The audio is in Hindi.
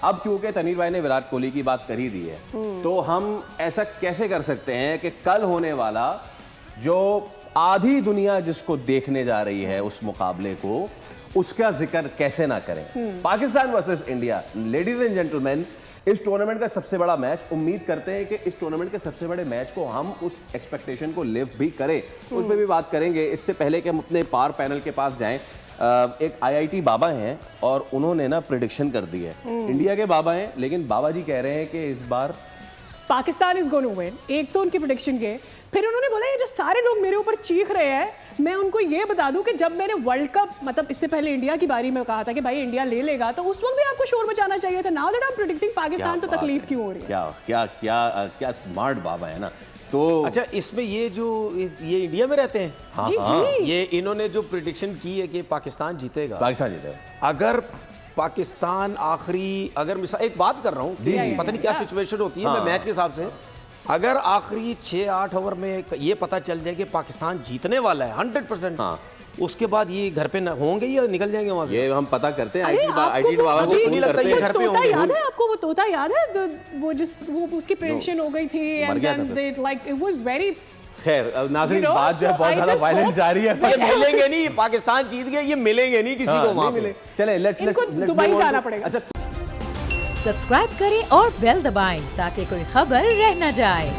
अब क्योंकि तनीर भाई ने विराट कोहली की बात कर ही दी है, तो हम ऐसा कैसे कर सकते हैं कि कल होने वाला जो आधी दुनिया जिसको देखने जा रही है उस मुकाबले को, उसका जिक्र कैसे ना करें। Pakistan versus India, ladies and gentleman, इस टूर्नामेंट का सबसे बड़ा मैच। उम्मीद करते हैं कि इस टूर्नामेंट के सबसे बड़े मैच को हम उस एक्सपेक्टेशन को लिव भी करें, उस पर भी बात करेंगे। इससे पहले कि हम अपने पार पैनल के पास जाएं, एक आईआईटी बाबा हैं और उन्होंने ना प्रिडिक्शन कर दी है। इंडिया के बाबा हैं, लेकिन बाबा जी कह रहे हैं कि इस बार Pakistan is going to win. एक तो उनकी प्रेडिक्शन के, फिर उन्होंने बोला ये जो सारे लोग मेरे ऊपर चीख रहे हैं, मैं उनको ये बता दूं कि जब मैंने वर्ल्ड कप, मतलब इससे पहले इंडिया की बारी में कहा था कि भाई इंडिया ले लेगा, तो उस वक्त भी आपको शोर मचाना चाहिए था। Now that I am predicting Pakistan, तो तकलीफ क्यों हो रही है? क्या क्या क्या क्या स्मार्ट बाबा है ना। तो अच्छा, इसमें ये इंडिया में रहते हैं। हाँ, जी, हाँ, जी। ये इन्होंने जो प्रिडिक्शन की है कि पाकिस्तान जीतेगा, पाकिस्तान जीतेगा। अगर पाकिस्तान आखिरी, अगर मिसाल एक बात कर रहा हूँ, पता नहीं क्या सिचुएशन होती है, मैं मैच के हिसाब से, अगर आखिरी 6-8 ओवर में ये पता चल जाए कि पाकिस्तान जीतने वाला है 100%, हाँ, उसके बाद ये घर पे होंगे या निकल जाएंगे वहां से? ये हम पता करते हैं। अरे आईटी बाबा को नहीं फोन लगता करते ये हैं। घर पे तोता होंगे। याद है आपको? वो तोता याद है वो उसकी प्रेडिक्शन हो गई थी, मर एंड गया था then like it was very. खैर, अब नाज़रीन, You know, बात जो है so बहुत I ज्यादा just वायलेंट hope- जा रही है। ये मिलेंगे नहीं, पाकिस्तान जीत गए, ये मिलेंगे नहीं किसी को वहां पे। चले, लेट्स इनको दुबई जाना पड़ेगा। अच्छा, सब्सक्राइब करें और बेल दबाएं ताकि कोई खबर रह न जाए।